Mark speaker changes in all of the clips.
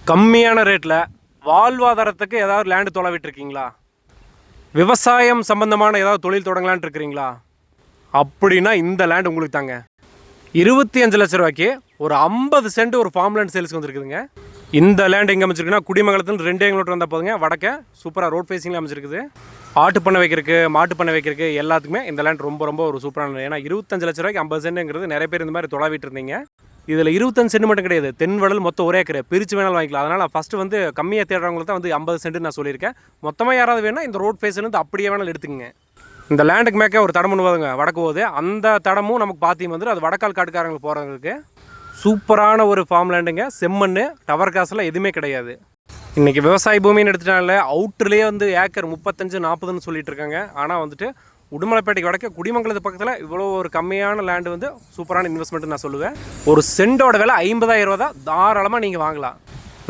Speaker 1: கம்மியான ரேட்டில் வாழ்வாதாரத்துக்கு ஏதாவது லேண்டு தொலைவிட்டுருக்கீங்களா? விவசாயம் சம்பந்தமான ஏதாவது தொழில் தொடங்கலான் இருக்கிறீங்களா? அப்படின்னா இந்த லேண்ட் உங்களுக்கு தாங்க. 25 லட்ச ரூபாய்க்கு ஒரு 50 சென்ட் ஒரு ஃபார்ம் லேண்ட் சேல்ஸ்க்கு வந்துருக்குதுங்க. இந்த லேண்ட் எங்கே அமைச்சிருக்குன்னா குடிமங்கலத்துலேருந்து 2 கிலோமீட்டர் வந்தால் போதுங்க. வடக்க சூப்பராக ரோட் ஃபேஸிங்கில் அமைச்சிருக்குது. ஆட்டு பண்ணை வைக்கிறதுக்கு, மாட்டு பண்ணை வைக்கிறதுக்கு எல்லாத்துக்குமே இந்த லேண்ட் ரொம்ப ரொம்ப ஒரு சூப்பரான. ஏன்னா 25 லட்ச ரூபாய்க்கு 50 சென்ட்டுங்கிறது நிறைய பேர் இந்த மாதிரி தொலைவிட்டு இருந்தீங்க. இதில் 25 சென்ட் மட்டும் கிடையாது, தென்வடல் மொத்தம் ஒரே ஏக்கர் பிரித்து வேணாலும் வாங்கிக்கலாம். அதனால் ஃபஸ்ட்டு வந்து கம்மியாக தேடுறவங்களுக்கு தான் வந்து 50 சென்ட் நான் சொல்லியிருக்கேன். மொத்தமாக யாராவது வேணால் இந்த ரோட் ஃபேஸ்லேருந்து அப்படியே வேணாலும் எடுத்துக்கங்க. இந்த லேண்டுக்கு மேலே ஒரு தடம் போதுங்க, வடக்கு போகுது. அந்த தடமும் நமக்கு பார்த்தியும் வந்துட்டு அது வடக்கால் காட்டுக்காரங்களுக்கு போகிறவங்களுக்கு சூப்பரான ஒரு ஃபார்ம் லேண்டுங்க. செம்மண், டவர் காசுலாம் எதுவுமே கிடையாது. இன்றைக்கி விவசாய பூமின்னு எடுத்துட்டால அவுட்ருலேயே வந்து ஏக்கர் 35-40ன்னு சொல்லிட்டு இருக்காங்க. ஆனால் வந்துட்டு உடுமலைப்பேட்டைக்கு வடக்க குடிமங்கலத்து பக்கத்தில் இவ்வளோ ஒரு கம்மியான லேண்டு வந்து சூப்பரான இன்வெஸ்ட்மெண்ட்டு நான் சொல்லுவேன். ஒரு சென்டோட விலை 50,000 ரூபா தான். தாராளமாக நீங்கள் வாங்கலாம்.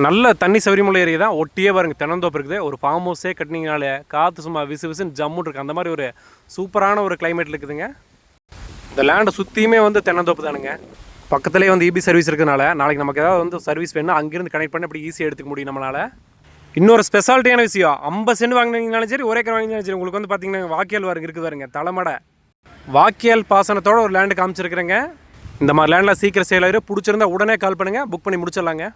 Speaker 1: நல்ல தண்ணி சௌகரியமுள்ள ஏரியா தான். ஒட்டியே பாருங்க தென்னந்தோப்பு இருக்குது. ஒரு ஃபார்ம் ஹவுஸே கட்டினீங்கனாலே காற்று சும்மா விசு விசுன்னு ஜம்முன்னு இருக்குது. அந்த மாதிரி ஒரு சூப்பரான ஒரு கிளைமேட் இருக்குதுங்க. இந்த லேண்டை சுற்றியுமே வந்து தென்னந்தோப்பு தானுங்க. பக்கத்துலேயே வந்து இபி சர்வீஸ் இருக்கிறதுனால நாளைக்கு நமக்கு ஏதாவது வந்து சர்வீஸ் வேணும்னா அங்கேருந்து கனெக்ட் பண்ணி அப்படி ஈஸியாக எடுத்துக்க முடியும் நம்மளால். இன்னொரு ஸ்பெஷாலிட்டியான விஷயம், 50 சென்ட் வாங்கினீங்கனாலும் சரி, ஒரு ஏக்கர் வாங்கினாலும் சரி, உங்களுக்கு வந்து பார்த்தீங்கன்னா வாக்கியால் இருக்குது பாருங்க, தலைமடை வாக்கியால் பாசனத்தோட ஒரு லேண்டு காமிச்சிருக்கிறேங்க. இந்த மாதிரி லேண்டில் சீக்கிரம் சேல் ஆகிடும். பிடிச்சிருந்தா உடனே கால் பண்ணுங்கள், புக் பண்ணி முடிச்சிடலாங்க.